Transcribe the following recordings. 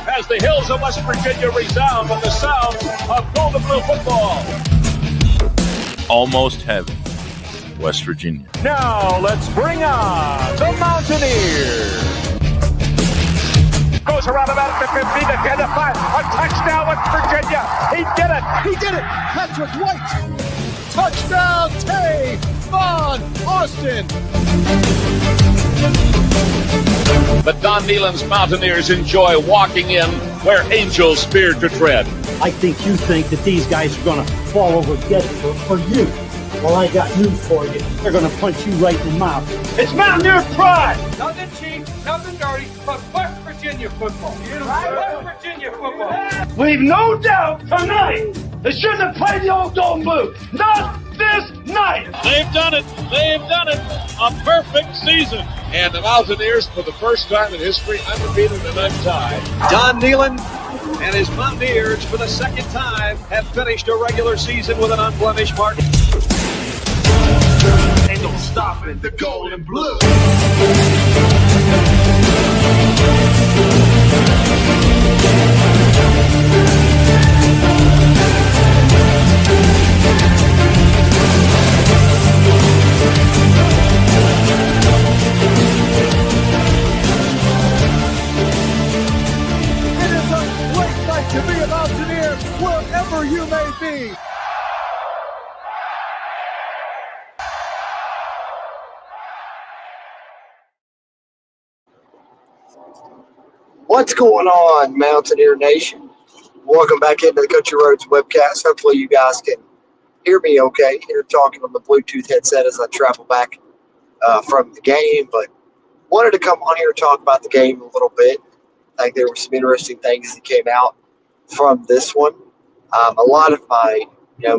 As the hills of West Virginia resound with the sound of Golden Blue football. Almost heaven, West Virginia. Now let's bring on the Mountaineers. Goes around about the 50, the 10, the 5. A touchdown, West Virginia. He did it. He did it. Patrick White. Touchdown, Tay Von Austin. The Don Nehlen's Mountaineers enjoy walking in where angels fear to tread. I think you think that these guys are going to fall over dead for you. Well, I got news for you. They're going to punch you right in the mouth. It's Mountaineer pride! Nothing cheap, nothing dirty, but West Virginia football. West Virginia football. We've no doubt tonight they shouldn't have played the old Golden Blue. Not this night! They've done it. They've done it. A perfect season. And the Mountaineers, for the first time in history, undefeated and untied. Don Nehlen and his Mountaineers, for the second time, have finished a regular season with an unblemished mark. Ain't no stopping the Golden Blue. It is a great night to be a Mountaineer wherever you may be. What's going on, Mountaineer Nation? Welcome back into the Country Roads webcast. Hopefully you guys can hear me okay. Here talking on the Bluetooth headset as I travel back from the game, but wanted to come on here and talk about the game a little bit. I think there were some interesting things that came out from this one. A lot of my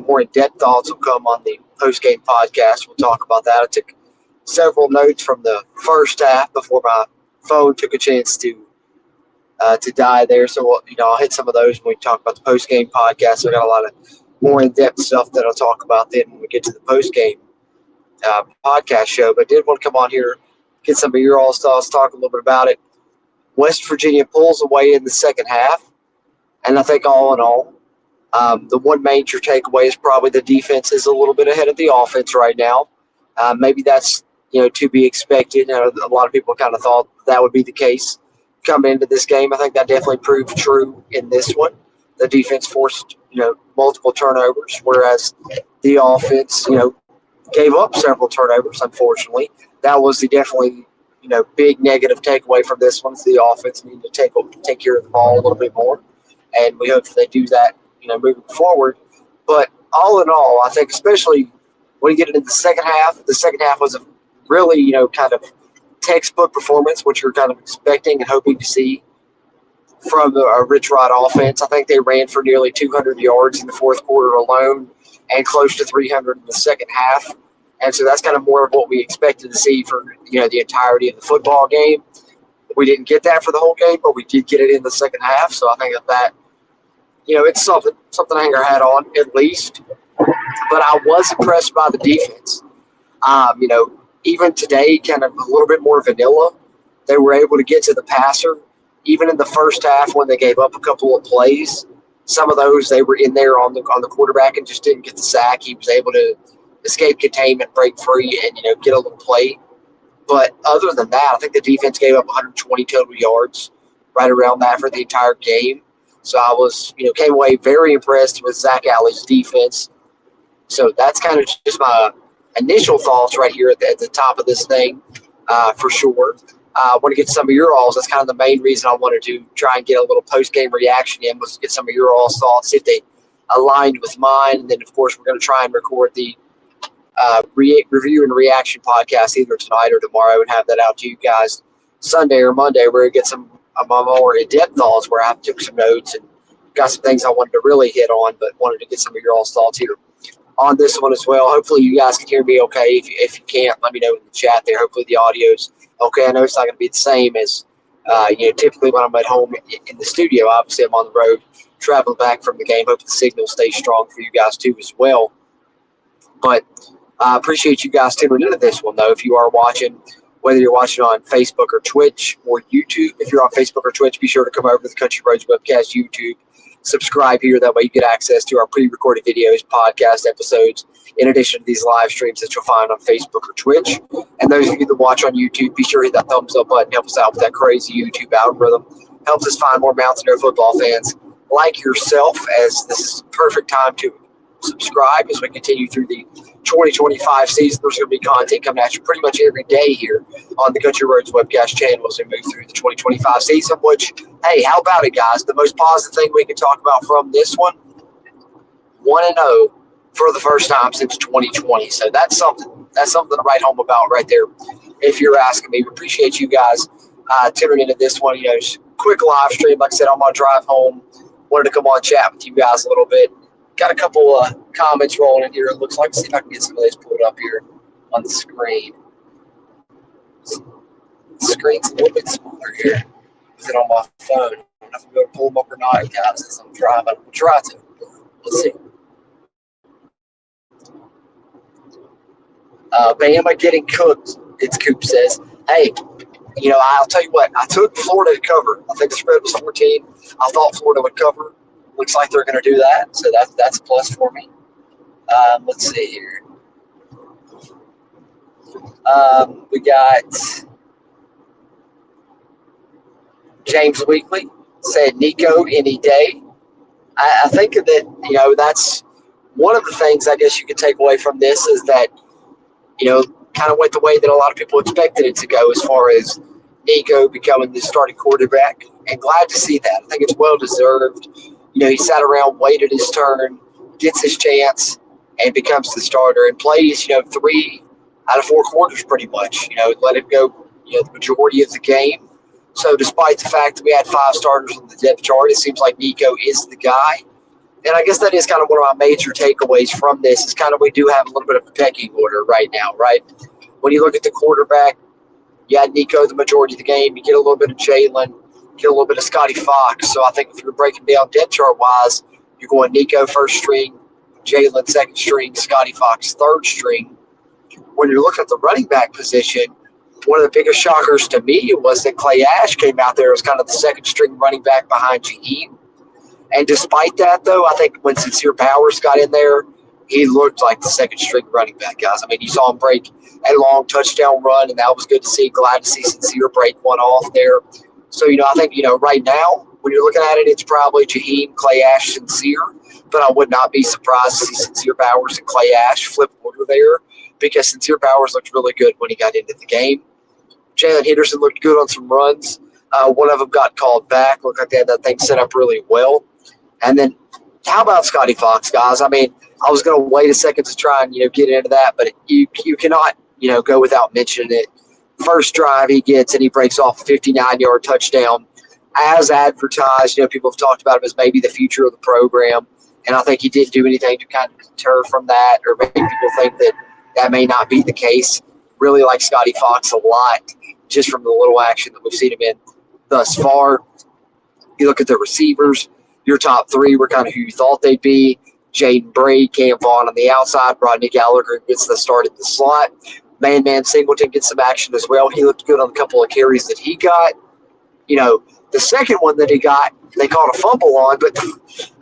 more in-depth thoughts will come on the post-game podcast. We'll talk about that. I took several notes from the first half before my phone took a chance to die there. So, I'll hit some of those when we talk about the post-game podcast. So I got a lot of more in-depth stuff that I'll talk about then when we get to the post-game podcast show. But I did want to come on here, get some of your all thoughts, talk a little bit about it. West Virginia pulls away in the second half. And I think all in all, the one major takeaway is probably the defense is a little bit ahead of the offense right now. Maybe that's, to be expected. A lot of people kind of thought that would be the case coming into this game. I think that definitely proved true in this one. The defense forced, multiple turnovers, whereas the offense, gave up several turnovers, unfortunately. That was the definitely, big negative takeaway from this one. The offense needed to take care of the ball a little bit more, and we hope that they do that, moving forward. But all in all, I think especially when you get into the second half was a really, kind of textbook performance, which you're kind of expecting and hoping to see from a Rich Rod offense. I think they ran for nearly 200 yards in the fourth quarter alone and close to 300 in the second half. And so that's kind of more of what we expected to see for, the entirety of the football game. We didn't get that for the whole game, but we did get it in the second half. So I think that it's something to hang our hat on at least. But I was impressed by the defense. Even today, kind of a little bit more vanilla. They were able to get to the passer. Even in the first half when they gave up a couple of plays, some of those they were in there on the quarterback and just didn't get the sack. He was able to escape containment, break free, and get a little play. But other than that, I think the defense gave up 120 total yards, right around that for the entire game. So I was, came away very impressed with Zach Alley's defense. So that's kind of just my initial thoughts right here at the top of this thing, for sure. I want to get some of your alls. That's kind of the main reason I wanted to try and get a little post-game reaction in, was to get some of your all's thoughts, see if they aligned with mine. And then, of course, we're going to try and record the review and reaction podcast either tonight or tomorrow and have that out to you guys Sunday or Monday, where we get some of my more in-depth thoughts, where I took some notes and got some things I wanted to really hit on, but wanted to get some of your all's thoughts here on this one as well. Hopefully you guys can hear me okay. If you can't, let me know in the chat there. Hopefully the audio's okay. I know it's not going to be the same as typically when I'm at home in the studio. Obviously I'm on the road traveling back from the game. Hope the signal stays strong for you guys too as well. But I appreciate you guys tuning into this one, though. If you are watching whether you're watching on Facebook or Twitch or YouTube. If you're on Facebook or Twitch, be sure to come over to the Country Roads Webcast YouTube. Subscribe here. That way you get access to our pre-recorded videos, podcast episodes, in addition to these live streams that you'll find on Facebook or Twitch. And those of you that watch on YouTube, be sure to hit that thumbs up button. Help us out with that crazy YouTube algorithm. Helps us find more Mountaineer football fans like yourself, as this is the perfect time to subscribe as we continue through the 2025 season. There's going to be content coming at you pretty much every day here on the Country Roads Webcast channel as we move through the 2025 season, which, hey, how about it, guys? The most positive thing we can talk about from this one, 1-0 for the first time since 2020. So that's something to write home about right there, if you're asking me. We appreciate you guys tuning into this one. You know, just quick live stream. Like I said, I'm on drive home. Wanted to come on chat with you guys a little bit. Got a couple comments rolling in here. It looks like. See if I can get some of these pulled up here on the screen. The screen's a little bit smaller here. Is it on my phone? I don't know if I'm going to pull them up or not, guys, as I'm driving. I'll try to. Let's see. Bama getting cooked, it's Coop says. Hey, you know, I'll tell you what. I took Florida to cover. I think the spread was 14. I thought Florida would cover. Looks like they're going to do that, so that's a plus for me. Let's see here. We got James Weekly said Nico any day. I think that, you know, that's one of the things I guess you could take away from this is that, you know, kind of went the way that a lot of people expected it to go as far as Nico becoming the starting quarterback. And glad to see that. I think it's well deserved. You know, he sat around, waited his turn, gets his chance, and becomes the starter and plays, you know, 3 out of 4 quarters pretty much. You know, let him go, you know, the majority of the game. So despite the fact that we had 5 starters on the depth chart, it seems like Nico is the guy. And I guess that is kind of one of my major takeaways from this is kind of we do have a little bit of a pecking order right now, right? When you look at the quarterback, you had Nico the majority of the game. You get a little bit of Jalen, get a little bit of Scotty Fox. So I think if you're breaking down depth chart-wise, you're going Nico first string, Jalen second string, Scotty Fox third string. When you're looking at the running back position, one of the biggest shockers to me was that Clay Ash came out there as kind of the second string running back behind Jaheim. And despite that, though, I think when Sincere Powers got in there, he looked like the second string running back, guys. I mean, you saw him break a long touchdown run, and that was good to see. Glad to see Sincere break one off there. So, you know, I think, you know, right now, when you're looking at it, it's probably Jaheim, Clay Ash, Sincere. But I would not be surprised to see Sincere Powers and Clay Ash flip order there because Sincere Powers looked really good when he got into the game. Jalen Henderson looked good on some runs. One of them got called back. Looked like they had that thing set up really well. And then how about Scotty Fox, guys? I mean, I was going to wait a second to try and, you know, get into that, but you cannot, you know, go without mentioning it. First drive he gets, and he breaks off a 59-yard touchdown. As advertised, you know, people have talked about him as maybe the future of the program, and I think he didn't do anything to kind of deter from that or make people think that that may not be the case. Really like Scotty Fox a lot just from the little action that we've seen him in thus far. You look at the receivers, your top 3 were kind of who you thought they'd be. Jaden Bray, Cam Vaughn on the outside. Rodney Gallagher gets the start in the slot. Man Singleton gets some action as well. He looked good on a couple of carries that he got. You know, the second one that he got, they caught a fumble on. But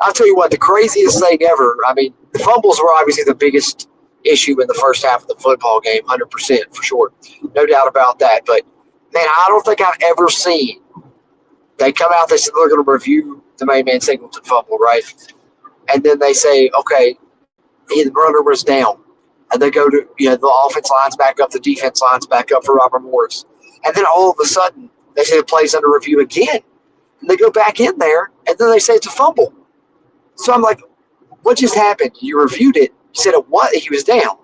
I'll tell you what, the craziest thing ever, I mean, the fumbles were obviously the biggest issue in the first half of the football game, 100% for sure. No doubt about that. But, man, I don't think I've ever seen they come out, they said they're going to review the Man Singleton fumble, right? And then they say, okay, the runner was down. And they go to, you know, the offense lines back up, the defense lines back up for Robert Morris. And then all of a sudden, they say the play's under review again. And they go back in there, and then they say it's a fumble. So I'm like, what just happened? You reviewed it. You said it was, he was down.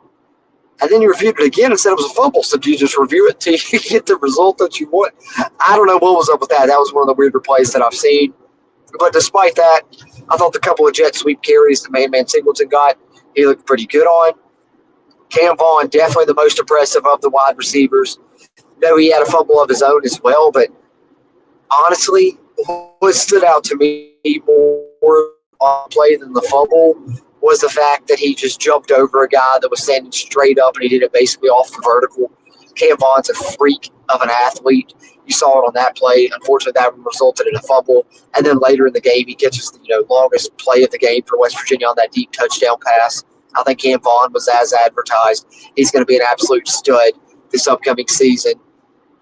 And then you reviewed it again and said it was a fumble. So do you just review it till you get the result that you want? I don't know what was up with that. That was one of the weirder plays that I've seen. But despite that, I thought the couple of jet sweep carries that Man Singleton got, he looked pretty good on. Cam Vaughn, definitely the most impressive of the wide receivers. No, he had a fumble of his own as well, but honestly, what stood out to me more on play than the fumble was the fact that he just jumped over a guy that was standing straight up, and he did it basically off the vertical. Cam Vaughn's a freak of an athlete. You saw it on that play. Unfortunately, that resulted in a fumble. And then later in the game, he catches the longest play of the game for West Virginia on that deep touchdown pass. I think Cam Vaughn was as advertised. He's going to be an absolute stud this upcoming season.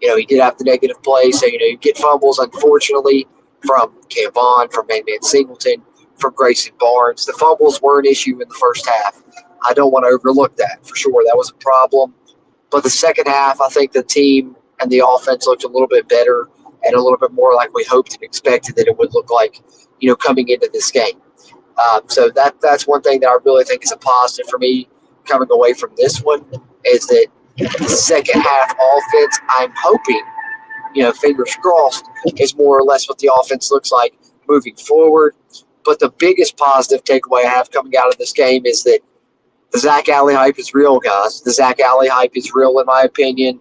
He did have the negative play, so you get fumbles, unfortunately, from Cam Vaughn, from Man Singleton, from Grayson Barnes. The fumbles were an issue in the first half. I don't want to overlook that for sure. That was a problem. But the second half, I think the team and the offense looked a little bit better and a little bit more like we hoped and expected that it would look like, coming into this game. So that's one thing that I really think is a positive for me coming away from this one is that the second half offense, I'm hoping, fingers crossed, is more or less what the offense looks like moving forward. But the biggest positive takeaway I have coming out of this game is that the Zach Alley hype is real, guys. The Zach Alley hype is real, in my opinion.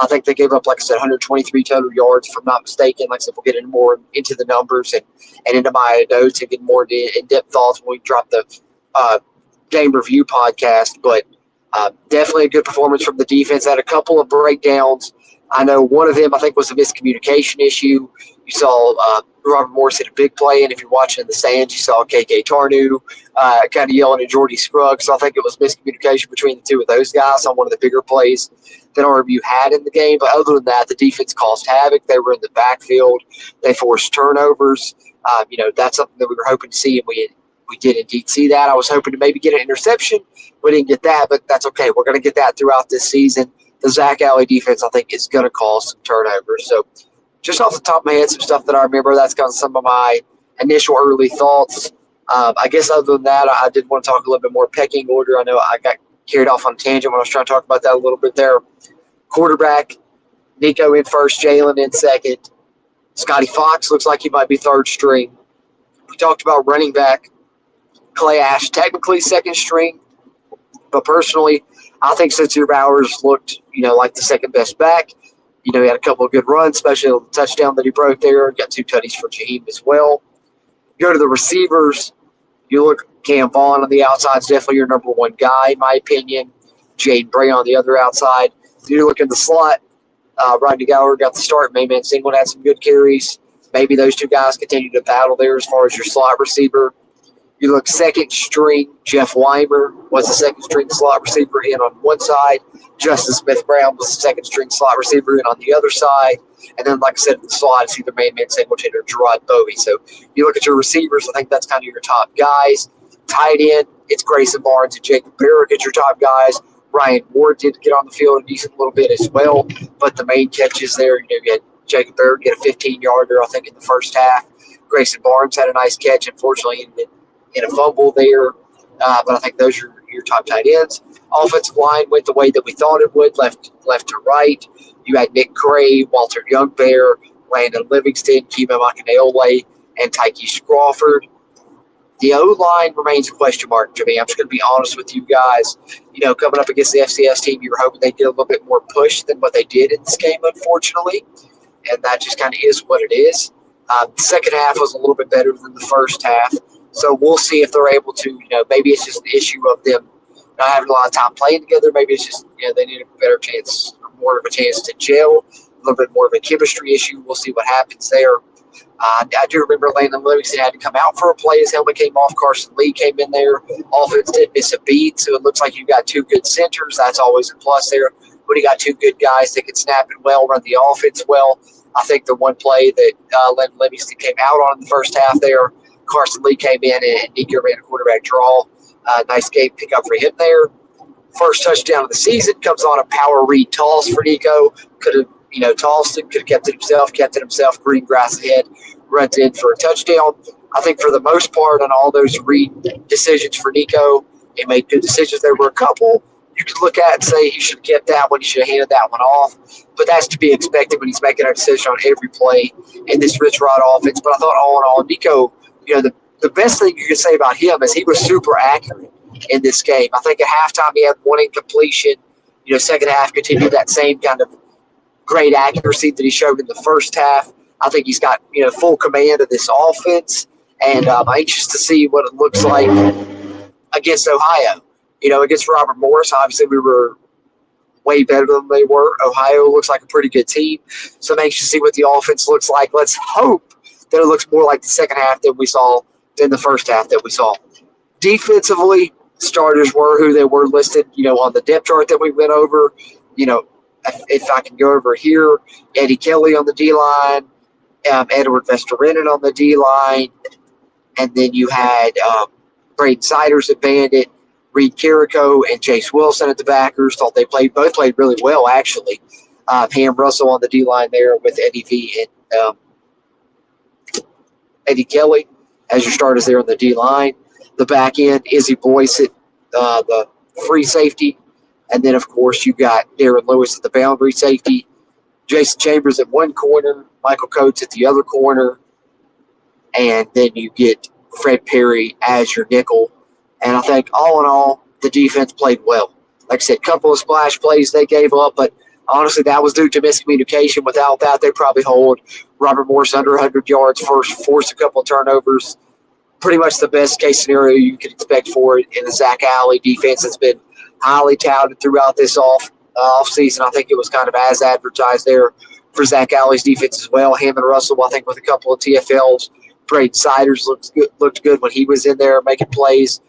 I think they gave up, like I said, 123 total yards, if I'm not mistaken. Like I said, we'll get more into the numbers and into my notes and get more in-depth thoughts when we drop the game review podcast. But definitely a good performance from the defense. Had a couple of breakdowns. I know one of them, I think, was a miscommunication issue. You saw Robert Morris hit a big play, and if you're watching in the stands, you saw KK Tarnew kind of yelling at Jordy Scruggs. So I think it was miscommunication between the two of those guys on one of the bigger plays that RMU had in the game. But other than that, the defense caused havoc. They were in the backfield. They forced turnovers. That's something that we were hoping to see, and we did indeed see that. I was hoping to maybe get an interception. We didn't get that, but that's okay. We're going to get that throughout this season. The Zach Alley defense, I think, is going to cause some turnovers. So just off the top of my head, some stuff that I remember, that's kind of some of my initial early thoughts. I guess other than that, I did want to talk a little bit more pecking order. I know I got carried off on a tangent when I was trying to talk about that a little bit there. Quarterback, Nico in first, Jalen in second. Scotty Fox looks like he might be third string. We talked about running back. Clay Ash, technically second string. But personally, I think Sincere Bowers looked, like the second best back. He had a couple of good runs, especially the touchdown that he broke there. Got 2 tutties for Jaheim as well. Go to the receivers. You look, Cam Vaughn on the outside is definitely your number one guy, in my opinion. Jaden Bray on the other outside. You look in the slot. Rodney Gower got the start. Mayman Singleton had some good carries. Maybe those two guys continue to battle there as far as your slot receiver. You look second string, Jeff Weimer was the second string slot receiver in on one side. Justin Smith-Brown was the second string slot receiver in on the other side. And then, like I said, in the slot, it's either Man Singleton or Gerard Bowie. So you look at your receivers, I think that's kind of your top guys. Tight end, it's Grayson Barnes and Jacob Barrick at your top guys. Ryan Ward did get on the field a decent little bit as well. But the main catches there, you had Jacob Barrick get a 15-yarder, I think, in the first half. Grayson Barnes had a nice catch. Unfortunately, in a fumble there, but I think those are your top tight ends. Offensive line went the way that we thought it would, left to right. You had Nick Gray, Walter Youngbear, Landon Livingston, Kima Makaneole, and Tyke Crawford. The O-line remains a question mark, Jimmy. I'm just going to be honest with you guys. Coming up against the FCS team, you were hoping they'd get a little bit more push than what they did in this game, unfortunately, and that just kind of is what it is. The second half was a little bit better than the first half. So we'll see if they're able to, maybe it's just the issue of them not having a lot of time playing together. Maybe it's just, they need a better chance, more of a chance to gel, a little bit more of a chemistry issue. We'll see what happens there. I do remember Landon Livingston had to come out for a play. His helmet came off. Carson Lee came in there. Offense didn't miss a beat, so it looks like you've got 2 good centers. That's always a plus there. But you got 2 good guys that can snap it well, run the offense well. I think the one play that Landon Livingston came out on in the first half there, Carson Lee came in and Nico ran a quarterback draw. Nice game pickup for him there. First touchdown of the season comes on a power read toss for Nico. Could have, tossed it, could have kept it himself, green grass ahead, runs in for a touchdown. I think for the most part on all those read decisions for Nico, he made good decisions. There were a couple you could look at and say he should have kept that one, he should have handed that one off. But that's to be expected when he's making a decision on every play in this Rich Rod offense. But I thought all in all, Nico, the best thing you could say about him is he was super accurate in this game. I think at halftime he had 1 incompletion. Second half continued that same kind of great accuracy that he showed in the first half. I think he's got, full command of this offense, and I'm anxious to see what it looks like against Ohio. Against Robert Morris, obviously we were way better than they were. Ohio looks like a pretty good team, so I'm anxious to see what the offense looks like. Let's hope that it looks more like the second half that we saw than the first half that we saw. Defensively, starters were who they were listed, on the depth chart that we went over. If I can go over here, Eddie Kelly on the D-line, Edward Vesterinen on the D-line, and then you had Braden Siders at Bandit, Reed Carrico, and Chase Wilson at the backers. Thought they both played really well, actually. Ham Russell on the D-line there with Eddie V and Eddie Kelly as your starters there on the D-line. The back end, Izzy Boyce at the free safety. And then, of course, you got Darren Lewis at the boundary safety, Jason Chambers at one corner, Michael Coates at the other corner, and then you get Fred Perry as your nickel. And I think all in all, the defense played well. Like I said, a couple of splash plays they gave up, but honestly, that was due to miscommunication. Without that, they probably hold Robert Morris under 100 yards, force a couple of turnovers. Pretty much the best case scenario you could expect for it in the Zach Alley defense that's been highly touted throughout this offseason. I think it was kind of as advertised there for Zach Alley's defense as well. Hammond Russell, I think, with a couple of TFLs. Braden Siders looked good when he was in there making plays.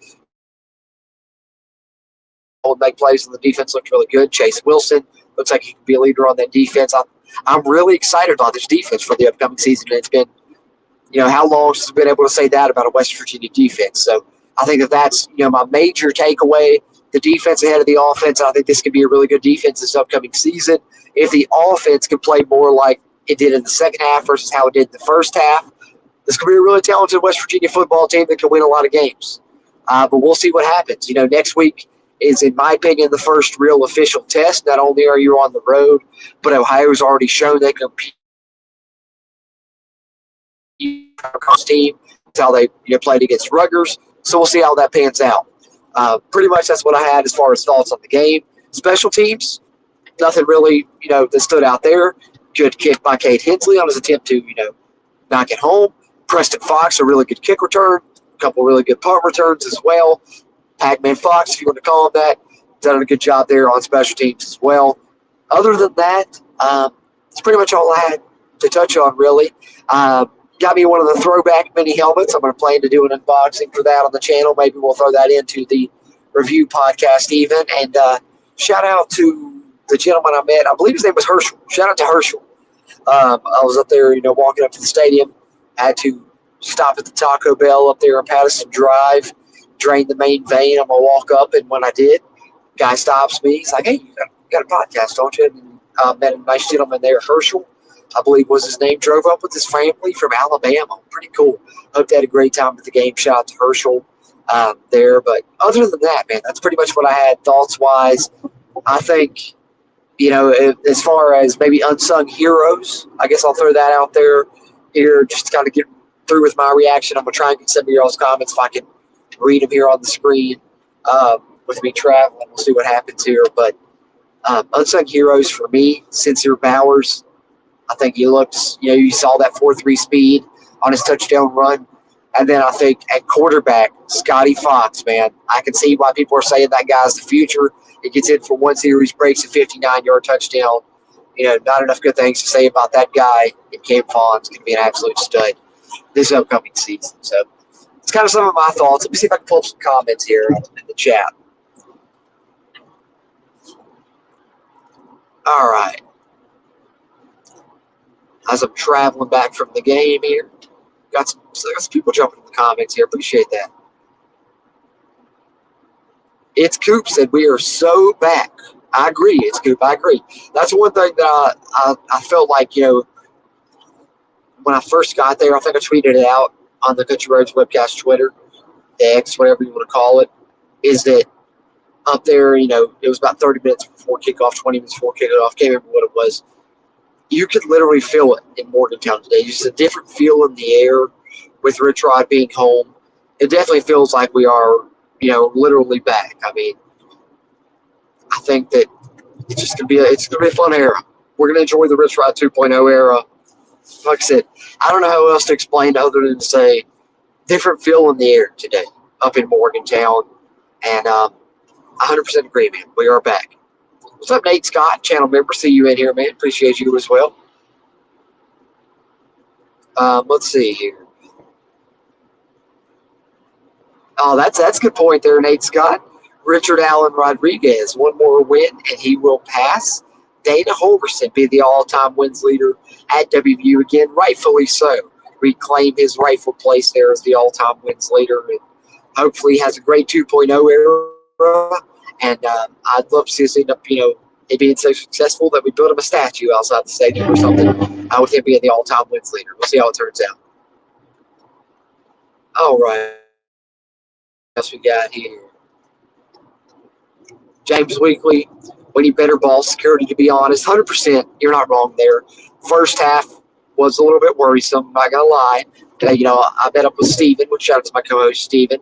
Make plays, and the defense looked really good. Chase Wilson looks like he can be a leader on that defense. I'm really excited about this defense for the upcoming season. It's been, how long since we've been able to say that about a West Virginia defense? So I think that's, my major takeaway. The defense ahead of the offense. I think this could be a really good defense this upcoming season. If the offense can play more like it did in the second half versus how it did in the first half, this could be a really talented West Virginia football team that can win a lot of games. But we'll see what happens. Next week is, in my opinion, the first real official test. Not only are you on the road, but Ohio's already shown they can compete across team. That's how they played against Rutgers. So we'll see how that pans out. Pretty much that's what I had as far as thoughts on the game. Special teams, nothing really, that stood out there. Good kick by Cade Hensley on his attempt to, knock it home. Preston Fox, a really good kick return. A couple really good punt returns as well. Pac-Man Fox, if you want to call him that, done a good job there on special teams as well. Other than that, that's pretty much all I had to touch on, really. Got me one of the throwback mini helmets. I'm going to plan to do an unboxing for that on the channel. Maybe we'll throw that into the review podcast even. And shout out to the gentleman I met. I believe his name was Herschel. Shout out to Herschel. I was up there, walking up to the stadium. I had to stop at the Taco Bell up there on Patterson Drive, drain the main vein. I'm going to walk up, and when I did, guy stops me. He's like, hey, you got a podcast, don't you? And met a nice gentleman there, Herschel, I believe was his name. Drove up with his family from Alabama. Pretty cool. Hope they had a great time at the game. Shout out to Herschel there. But other than that, man, that's pretty much what I had thoughts-wise. I think, as far as maybe unsung heroes, I guess I'll throw that out there here just to kind of get through with my reaction. I'm going to try and get some of y'all's comments if I can read them here on the screen with me traveling. We'll see what happens here. But unsung heroes for me, Sincere Bowers. I think he looked, you saw that 4.3 speed on his touchdown run. And then I think at quarterback, Scotty Fox, man, I can see why people are saying that guy's the future. He gets in for one series, breaks a 59-yard touchdown. Not enough good things to say about that guy. And Cam Fawn's going to be an absolute stud this upcoming season. So it's kind of some of my thoughts. Let me see if I can pull up some comments here in the chat. All right. As I'm traveling back from the game here, got some people jumping in the comments here. Appreciate that. It's Coop said, we are so back. I agree. It's Coop. I agree. That's one thing that I felt like, when I first got there, I think I tweeted it out on the Country Roads Webcast Twitter, X, whatever you want to call it, is that up there, it was about 30 minutes before kickoff, 20 minutes before kickoff. Can't remember what it was. You could literally feel it in Morgantown today. Just a different feel in the air with Rich Rod being home. It definitely feels like we are, literally back. I mean, I think that it's just gonna be a fun era. We're gonna enjoy the Rich Rod 2.0 era. Like I said, I don't know how else to explain other than to say different feel in the air today up in Morgantown. And 100% agree, man. We are back. What's up, Nate Scott, channel member? See you in here, man. Appreciate you as well. Let's see here. Oh, that's a good point there, Nate Scott. Richard Allen Rodriguez, one more win, and he will pass Dana Holgerson, be the all-time wins leader at WVU again, rightfully so. Reclaim his rightful place there as the all-time wins leader, and hopefully has a great 2.0 era. And I'd love to see us end up, it being so successful that we build him a statue outside the stadium or something with him being the all-time wins leader. We'll see how it turns out. All right. What else we got here? James Weekly, we need better ball security, to be honest. 100%, you're not wrong there. First half was a little bit worrisome, I'm not going to lie. I met up with Steven, which shout out to my co-host Steven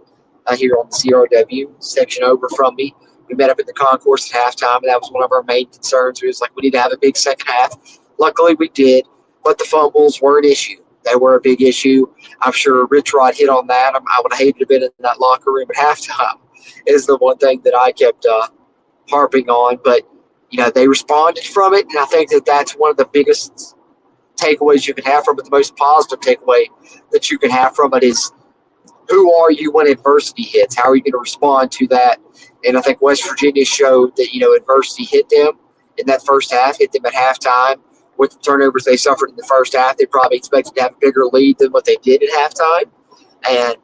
here on the CRW, section over from me. We met up in the concourse at halftime, and that was one of our main concerns. We was like, we need to have a big second half. Luckily, we did, but the fumbles were an issue. They were a big issue. I'm sure Rich Rod hit on that. I would have hated to have been in that locker room at halftime is the one thing that I kept harping on. But, they responded from it, and I think that that's one of the biggest takeaways you can have from it. The most positive takeaway that you can have from it is, who are you when adversity hits? How are you going to respond to that? And I think West Virginia showed that, adversity hit them in that first half, hit them at halftime. With the turnovers they suffered in the first half, they probably expected to have a bigger lead than what they did at halftime. And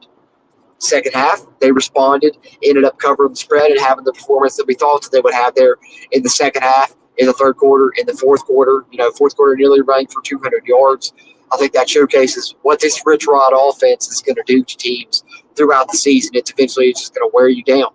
second half, they responded, ended up covering the spread and having the performance that we thought that they would have there in the second half, in the third quarter, in the fourth quarter. Fourth quarter nearly running for 200 yards. I think that showcases what this Rich Rod offense is going to do to teams throughout the season. It's just going to wear you down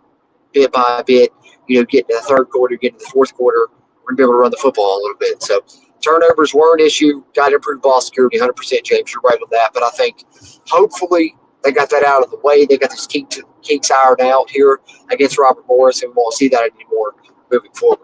bit by bit. Get into the third quarter, get into the fourth quarter, we're going to be able to run the football a little bit. So turnovers were an issue. Got to improve ball security, 100%, James. You're right on that. But I think hopefully they got that out of the way. They got those kinks ironed out here against Robert Morris, and we won't see that anymore moving forward.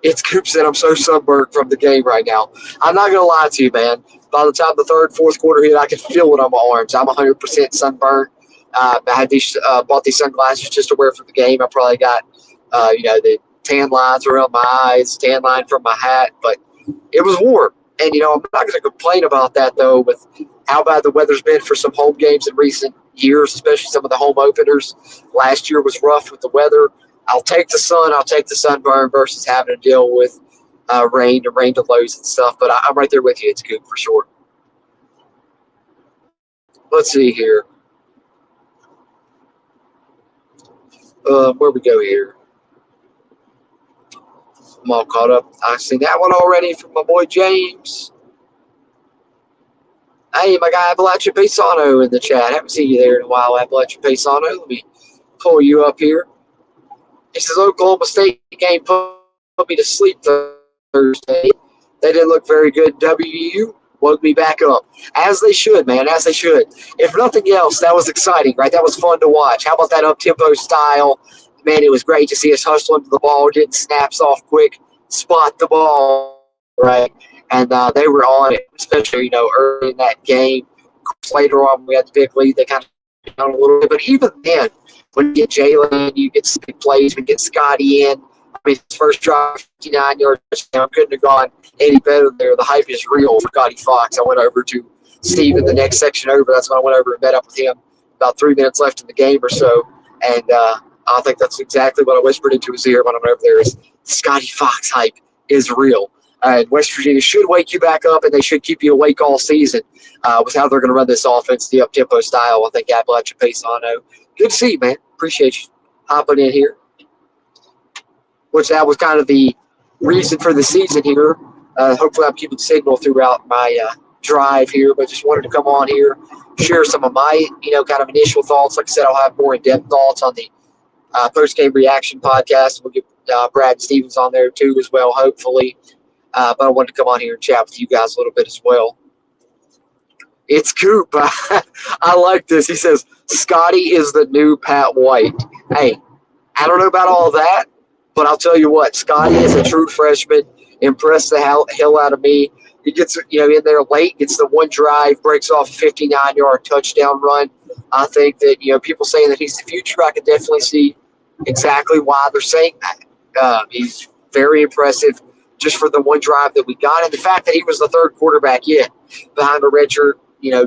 It's Coop said I'm so sunburned from the game right now. I'm not going to lie to you, man. By the time the third, fourth quarter hit, I can feel it on my arms. I'm 100% sunburned. I had bought these sunglasses just to wear for the game. I probably got, the tan lines around my eyes, tan line from my hat, but it was warm. And, I'm not going to complain about that, though, with how bad the weather's been for some home games in recent years, especially some of the home openers. Last year was rough with the weather. I'll take the sun. I'll take the sunburn versus having to deal with rain to lows and stuff. But I'm right there with you. It's good for sure. Let's see here. Where we go here? I'm all caught up. I've seen that one already from my boy James. Hey, my guy Appalachian Paisano in the chat. Haven't seen you there in a while, Appalachian Paisano. Let me pull you up here. He says, Oklahoma State game put me to sleep Thursday. They didn't look very good. WVU woke me back up. As they should, man, as they should. If nothing else, that was exciting, right? That was fun to watch. How about that up-tempo style? Man, it was great to see us hustle into the ball, getting snaps off quick, spot the ball, right? And they were on it, especially, early in that game. Later on, we had the big lead. They kind of down a little bit. But even then, when you get Jalen, you get some big plays, we get Scotty in. I mean, his first drive, 59-yard touchdown, couldn't have gone any better there. The hype is real for Scotty Fox. I went over to Steve in the next section over. That's when I went over and met up with him about 3 minutes left in the game or so. And I think that's exactly what I whispered into his ear when I went over there is Scotty Fox hype is real. And West Virginia should wake you back up, and they should keep you awake all season with how they're going to run this offense, the up-tempo style. I think Appalachian Paisano. Good to see you, man. Appreciate you hopping in here. Which that was kind of the reason for the season here. Hopefully I'm keeping signal throughout my drive here, but just wanted to come on here, share some of my, kind of initial thoughts. Like I said, I'll have more in-depth thoughts on the post-game reaction podcast. We'll get Brad Stevens on there too as well, hopefully. But I wanted to come on here and chat with you guys a little bit as well. It's Coop. I like this. He says, Scotty is the new Pat White. Hey, I don't know about all that, but I'll tell you what, Scotty is a true freshman. Impressed the hell out of me. He gets, in there late, gets the one drive, breaks off a 59-yard touchdown run. I think that, people saying that he's the future, I could definitely see exactly why they're saying that. He's very impressive just for the one drive that we got, and the fact that he was the third quarterback yet behind a redshirt,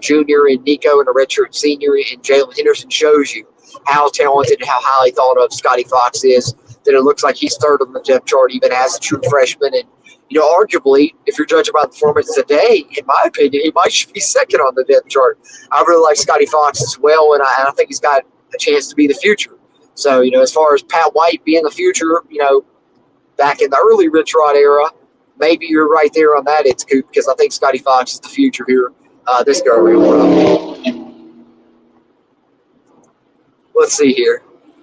junior and Nico and a redshirt senior and Jalen Henderson shows you how talented and how highly thought of Scotty Fox is, that it looks like he's third on the depth chart even as a true freshman. And, arguably, if you're judging by the performance today, in my opinion, he might be second on the depth chart. I really like Scotty Fox as well, and I think he's got a chance to be the future. So, as far as Pat White being the future, back in the early Rich Rod era, maybe you're right there on that, it's Coop, because I think Scotty Fox is the future here. This go around. Let's see here.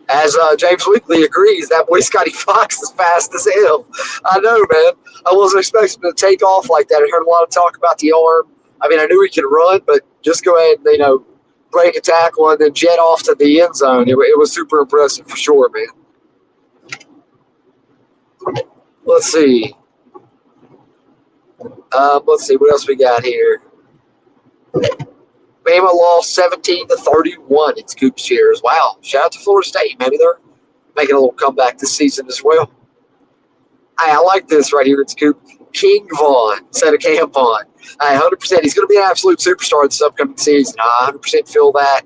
As James Weekly agrees, that boy Scotty Fox is fast as hell. I know, man. I wasn't expecting him to take off like that. I heard a lot of talk about the arm. I mean, I knew he could run, but just go ahead and, break a tackle and then jet off to the end zone. It was super impressive for sure, man. Let's see. What else we got here. Bama lost 17-31 in Scoop shares. Wow. Shout out to Florida State. Maybe they're making a little comeback this season as well. Hey, I like this right here. It's Scoop. King Vaughn instead of Cam Vaughn. 100%. He's going to be an absolute superstar this upcoming season. I 100% feel that.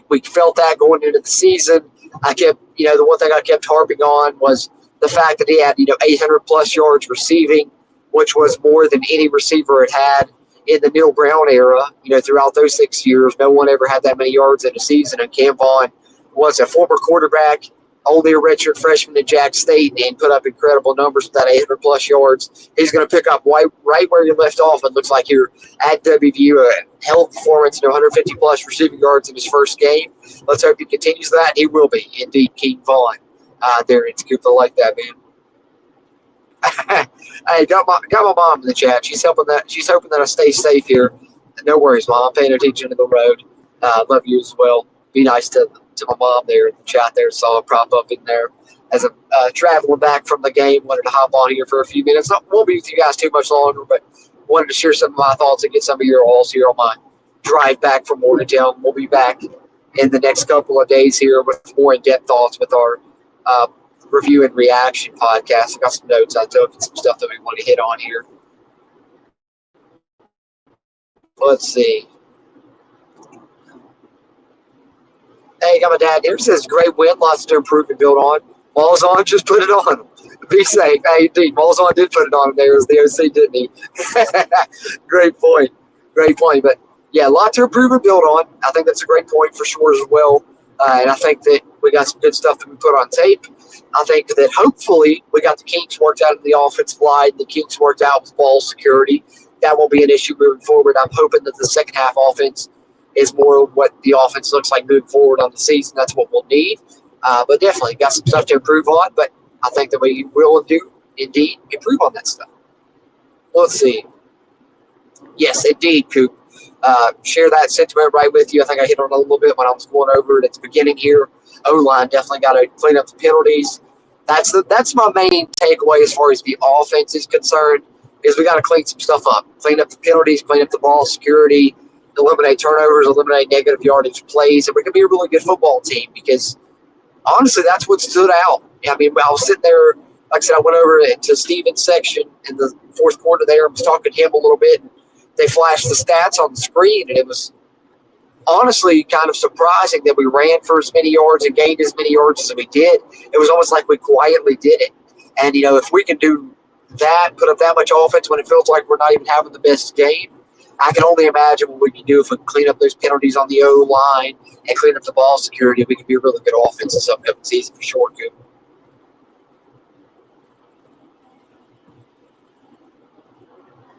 We felt that going into the season. I kept, the one thing I kept harping on was the fact that he had, 800-plus yards receiving, which was more than any receiver had in the Neil Brown era. Throughout those 6 years, no one ever had that many yards in a season. And Cam Vaughn was a former quarterback, only a redshirt freshman at Jack State, and put up incredible numbers with that 800-plus yards. He's going to pick up right where he left off. It looks like here at WVU, a hell of a performance, 150-plus receiving yards in his first game. Let's hope he continues that. He will be, indeed, King Vaughn there in Scoop. I like that, man. Hey, got my mom in the chat. She's hoping that I stay safe here. No worries, Mom. I'm paying attention to the road. Love you as well. Be nice to my mom there in the chat there. Saw it prop up in there as I'm traveling back from the game. Wanted to hop on here for a few minutes. Won't be with you guys too much longer, but wanted to share some of my thoughts and get some of your alls here on my drive back from Morgantown. We'll be back in the next couple of days here with more in-depth thoughts with our review and reaction podcast. I got some notes I took and some stuff that we want to hit on here. Let's see. Hey, got my dad here. Says great win, lots to improve and build on. Malzahn just put it on. Be safe. Hey, indeed, Malzahn did put it on there as the OC, didn't he? Great point. But yeah, a lot to improve and build on. I think that's a great point for sure as well. And I think that we got some good stuff that we put on tape. I think that hopefully we got the kinks worked out in the offensive line, the kinks worked out with ball security. That won't be an issue moving forward. I'm hoping that the second half offense is more what the offense looks like moving forward on the season. That's what we'll need. But definitely got some stuff to improve on. But I think that we will indeed improve on that stuff. Let's see. Yes, indeed, Coop. Share that sentiment right with you. I think I hit on it a little bit when I was going over it at the beginning here. O-line definitely got to clean up the penalties. That's my main takeaway as far as the offense is concerned, is we got to clean some stuff up. Clean up the penalties, clean up the ball security, eliminate turnovers, eliminate negative yardage plays, and we can be a really good football team because, honestly, that's what stood out. I mean, I was sitting there, like I said, I went over to Steven's section in the fourth quarter there. I was talking to him a little bit, and they flashed the stats on the screen, and it was honestly kind of surprising that we ran for as many yards and gained as many yards as we did. It was almost like we quietly did it. And, if we can do that, put up that much offense when it feels like we're not even having the best game, I can only imagine what we can do if we can clean up those penalties on the O-line and clean up the ball security. We can be a really good offense this upcoming season for sure, Coop.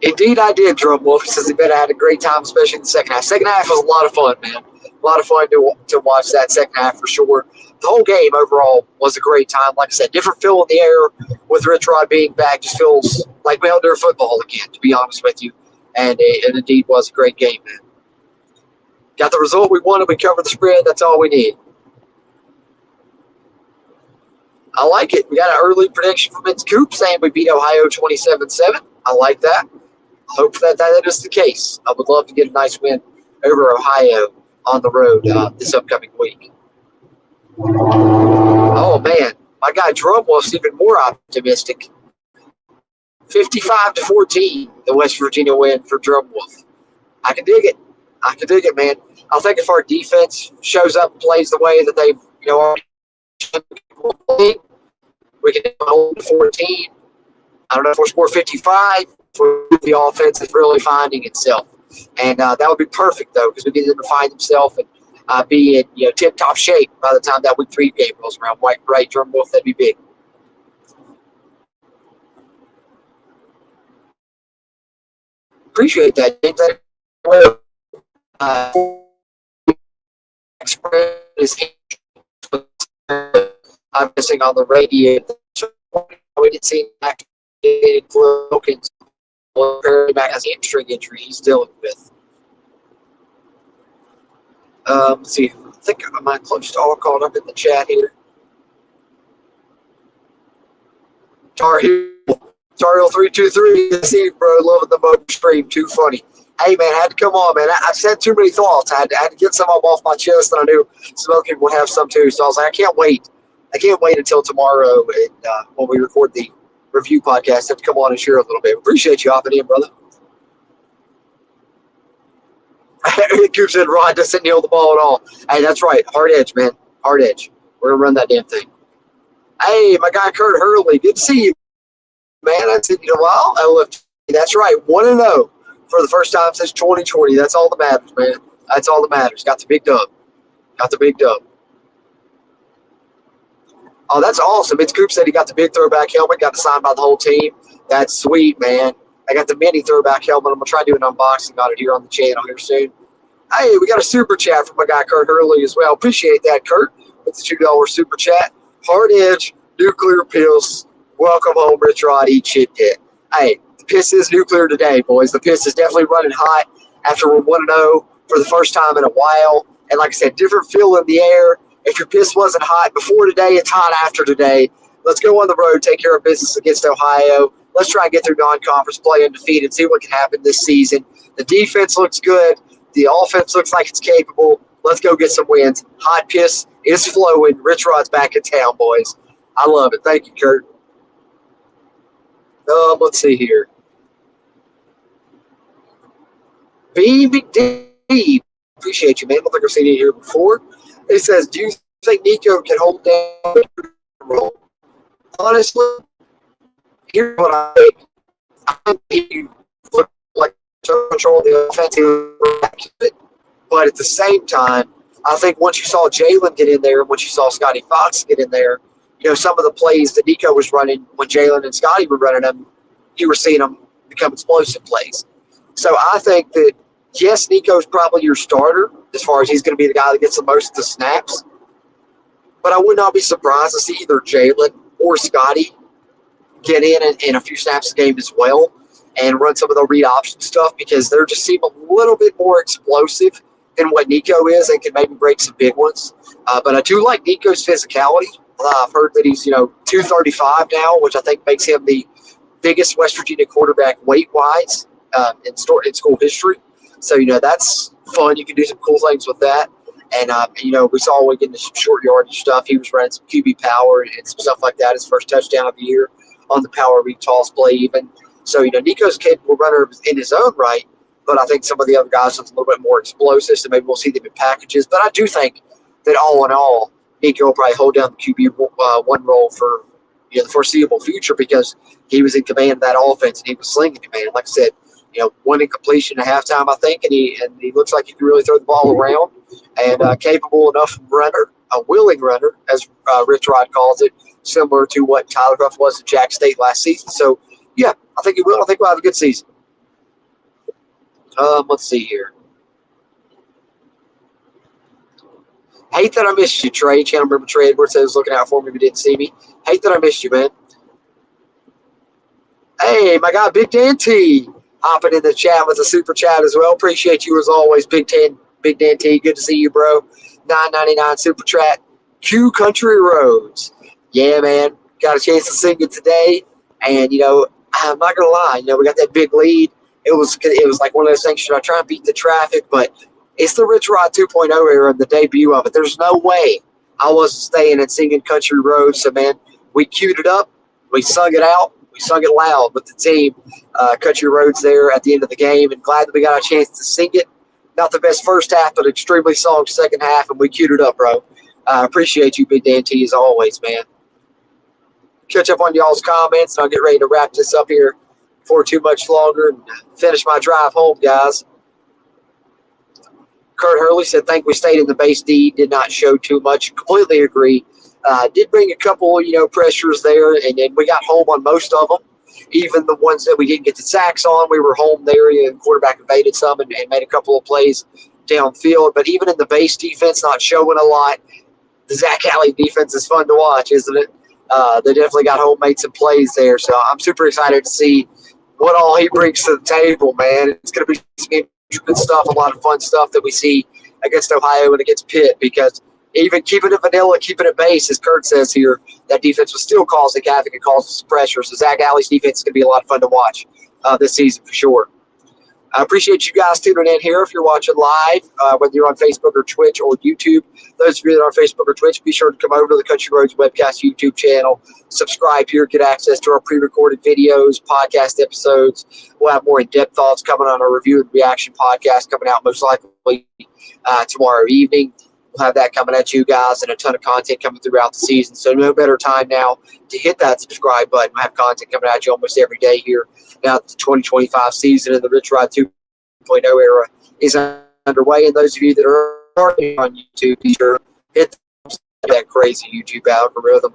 Indeed, I did, Drum Wolf. Says he bet I had a great time, especially in the second half. Second half was a lot of fun, man. A lot of fun to watch that second half for sure. The whole game overall was a great time. Like I said, different feel in the air with Rich Rod being back. Just feels like we held their football again, to be honest with you. And it indeed was a great game, man. Got the result we wanted. We covered the spread. That's all we need. I like it. We got an early prediction from Vince Coop saying we beat Ohio 27-7. I like that. Hope that is the case. I would love to get a nice win over Ohio on the road this upcoming week. Oh, man. My guy Drumwolf's even more optimistic. 55-14, the West Virginia win for Drumwolf. I can dig it. Man. I think if our defense shows up and plays the way that they've, already we can hold to 14. I don't know if we'll score 55. The offense is really finding itself. And that would be perfect, though, because we get them to find themselves and be in tip-top shape by the time that Week 3 game goes around. Right, Drumwolf, that'd be big. Appreciate that, James. I'm missing on the radio. We didn't see activated Wilkins back as a hamstring injury he's dealing with. Let's see. I think I might close all caught up in the chat here. Tar Heel 323. See you, bro. Loving the mode stream. Too funny. Hey, man, I had to come on, man. I said too many thoughts. I had to get some of them off my chest, and I knew Smoking would have some too. So I was like, I can't wait until tomorrow and when we record the review podcast. I have to come on and share a little bit. Appreciate you hopping in, brother. Coop said Rod doesn't kneel the ball at all. Hey, that's right. Hard edge, man. Hard edge. We're going to run that damn thing. Hey, my guy Kurt Hurley. Good to see you, man. I said, well, that's right. 1-0 for the first time since 2020. That's all that matters, man. That's all that matters. Got the big dub. Oh, that's awesome. It's Coop said he got the big throwback helmet, got it signed by the whole team. That's sweet, man. I got the mini throwback helmet. I'm going to try to do an unboxing on it here on the channel here soon. Hey, we got a super chat from my guy Kurt Hurley as well. Appreciate that, Kurt. With the $2 super chat. Hard edge, nuclear pills. Welcome home, Rich Rod. Eat shit, kid. Hey, the piss is nuclear today, boys. The piss is definitely running hot after we're 1-0 for the first time in a while. And like I said, different feel in the air. If your piss wasn't hot before today, it's hot after today. Let's go on the road, take care of business against Ohio. Let's try and get through non-conference play undefeated, see what can happen this season. The defense looks good. The offense looks like it's capable. Let's go get some wins. Hot piss is flowing. Rich Rod's back in town, boys. I love it. Thank you, Kurt. Let's see here. B. McD. Appreciate you, man. I don't think I've seen you here before. It says, do you think Nico can hold down the role? Honestly, here's what I think. I think he would like to control the offensive, but at the same time, I think once you saw Jalen get in there, once you saw Scotty Fox get in there, some of the plays that Nico was running when Jalen and Scotty were running them, you were seeing them become explosive plays. So I think that, yes, Nico's probably your starter as far as he's going to be the guy that gets the most of the snaps. But I would not be surprised to see either Jalen or Scotty get in a few snaps a game as well and run some of the read option stuff because they're just seem a little bit more explosive than what Nico is and can maybe break some big ones. But I do like Nico's physicality. I've heard that he's 235 now, which I think makes him the biggest West Virginia quarterback weight-wise in school history. So, that's fun. You can do some cool things with that. And, we saw when getting some short yardage stuff. He was running some QB power and some stuff like that. His first touchdown of the year on the power read toss play even. So, Nico's a capable runner in his own right. But I think some of the other guys are a little bit more explosive. So maybe we'll see them in packages. But I do think that all in all, Nico will probably hold down the QB one role for the foreseeable future because he was in command of that offense and he was slinging it, man. Like I said, one incompletion at halftime, I think, and he looks like he can really throw the ball around and capable enough runner, a willing runner, as Rich Rod calls it, similar to what Tyler Ruff was at Jack State last season. So, yeah, I think he will. I think we'll have a good season. Let's see here. Hate that I missed you, Trey. Channel member Trey Edwards says looking out for me but didn't see me. Hate that I missed you, man. Hey, my guy, Big Dan T, hopping in the chat with a super chat as well. Appreciate you as always, Big Dan T. Good to see you, bro. $9.99 super chat. Q Country Roads. Yeah, man. Got a chance to sing it today. And, I'm not going to lie. We got that big lead. It was like one of those things, should I try and beat the traffic? But It's the Rich Rod 2.0 era, the debut of it. There's no way I wasn't staying and singing Country Roads. So, man, we queued it up. We sung it out. We sung it loud with the team. Country Roads there at the end of the game. And glad that we got a chance to sing it. Not the best first half, but extremely strong second half. And we queued it up, bro. Appreciate you, Big Dan T, as always, man. Catch up on y'all's comments. And I'll get ready to wrap this up here before too much longer and finish my drive home, guys. Kurt Hurley said, think we stayed in the base D, did not show too much. Completely agree. Did bring a couple, pressures there, and then we got home on most of them. Even the ones that we didn't get the sacks on, we were home there, and quarterback evaded some and made a couple of plays downfield. But even in the base defense, not showing a lot. The Zach Alley defense is fun to watch, isn't it? They definitely got home, made some plays there. So I'm super excited to see what all he brings to the table, man. It's going to be some good stuff, a lot of fun stuff that we see against Ohio and against Pitt, because even keeping it vanilla, keeping it base, as Kurt says here, that defense was still causing havoc and causing some pressure. So Zach Alley's defense is going to be a lot of fun to watch this season for sure. I appreciate you guys tuning in here. If you're watching live, whether you're on Facebook or Twitch or YouTube, those of you that are on Facebook or Twitch, be sure to come over to the Country Roads Webcast YouTube channel. Subscribe here, get access to our pre-recorded videos, podcast episodes. We'll have more in-depth thoughts coming on our review and reaction podcast coming out most likely tomorrow evening. We'll have that coming at you guys and a ton of content coming throughout the season. So no better time now to hit that subscribe button. We'll have content coming at you almost every day here. Now the 2025 season and the Rich Rod 2.0 era is underway. And those of you that are already on YouTube, be sure to hit that crazy YouTube algorithm.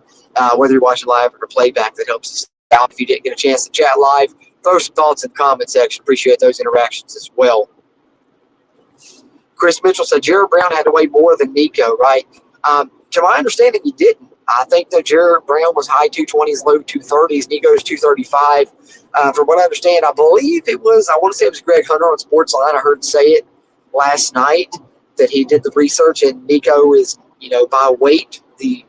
Whether you're watching live or playback, that helps us out. If you didn't get a chance to chat live, throw some thoughts in the comment section. Appreciate those interactions as well. Chris Mitchell said Jared Brown had to weigh more than Nico, right? To my understanding, he didn't. I think that Jared Brown was high 220s, low 230s. Nico's 235. From what I understand, I believe it was, I want to say it was Greg Hunter on Sportsline. I heard him say it last night that he did the research, and Nico is, by weight, the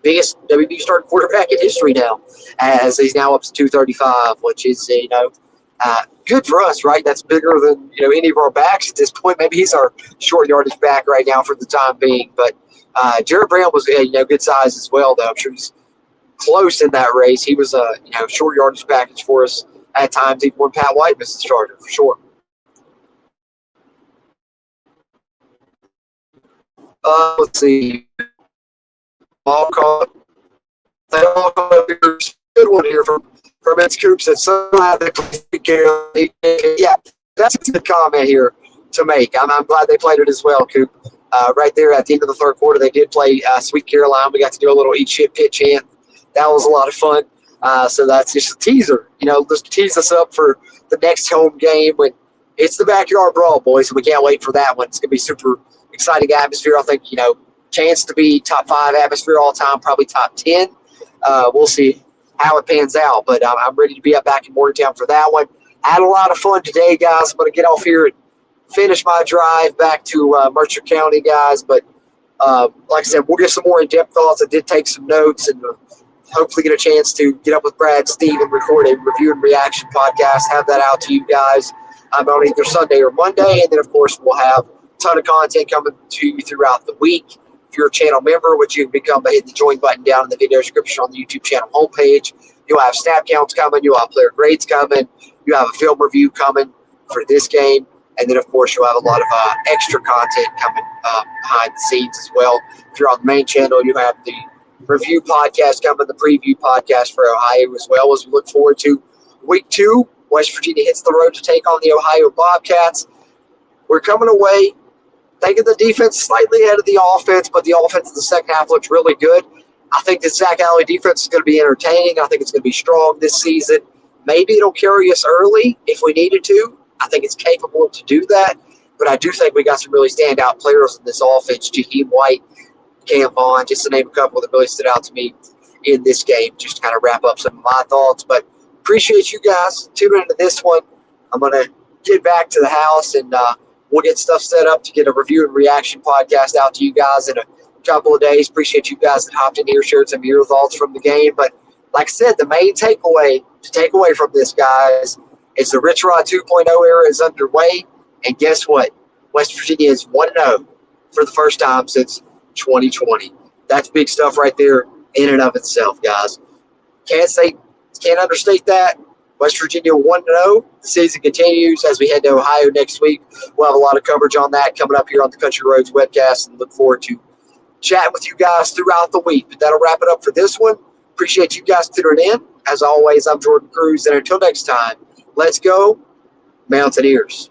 biggest WVU starting quarterback in history now, as he's now up to 235, which is, good for us, right? That's bigger than, any of our backs at this point. Maybe he's our short yardage back right now for the time being. But Jared Brown was, good size as well, though. I'm sure he's close in that race. He was a, short yardage package for us at times, even when Pat White missed the starter, for sure. Let's see. Ball call. Good one here from Vince Coops that somehow yeah, that's a good comment here to make. I'm glad they played it as well, Coop. Right there at the end of the third quarter, they did play Sweet Caroline. We got to do a little eat shit pit chant. That was a lot of fun. So that's just a teaser. Just tease us up for the next home game when it's the backyard brawl, boys. And we can't wait for that one. It's going to be super exciting atmosphere. I think, chance to be top 5 atmosphere all time, probably top 10. We'll see how it pans out, but I'm ready to be up back in Morgantown for that one. Had a lot of fun today, guys. I'm going to get off here and finish my drive back to Mercer County, guys. But like I said, we'll get some more in-depth thoughts. I did take some notes and hopefully get a chance to get up with Brad, Steve, and record a review and reaction podcast, have that out to you guys on either Sunday or Monday. And then, of course, we'll have a ton of content coming to you throughout the week. If you're a channel member, which you can become by hitting the join button down in the video description on the YouTube channel homepage, you'll have snap counts coming, you'll have player grades coming, you have a film review coming for this game, and then, of course, you'll have a lot of extra content coming behind the scenes as well. If you're on the main channel, you have the review podcast coming, the preview podcast for Ohio, as well as we look forward to week 2. West Virginia hits the road to take on the Ohio Bobcats. We're coming away thinking the defense slightly ahead of the offense, but the offense in the second half looks really good. I think the Zach Alley defense is going to be entertaining. I think it's going to be strong this season. Maybe it'll carry us early if we needed to. I think it's capable to do that. But I do think we got some really standout players in this offense. Jaheim White, Cam Vaughn, just to name a couple that really stood out to me in this game, just to kind of wrap up some of my thoughts. But appreciate you guys tuning into this one. I'm going to get back to the house and we'll get stuff set up to get a review and reaction podcast out to you guys in a couple of days. Appreciate you guys that hopped in here, shared some of your thoughts from the game. But like I said, the main takeaway to take away from this, guys, is the Rich Rod 2.0 era is underway. And guess what? West Virginia is 1-0 for the first time since 2020. That's big stuff right there in and of itself, guys. Can't understate that. West Virginia 1-0. The season continues as we head to Ohio next week. We'll have a lot of coverage on that coming up here on the Country Roads webcast, and look forward to chatting with you guys throughout the week. But that'll wrap it up for this one. Appreciate you guys tuning in. As always, I'm Jordan Cruz, and until next time, let's go Mountaineers.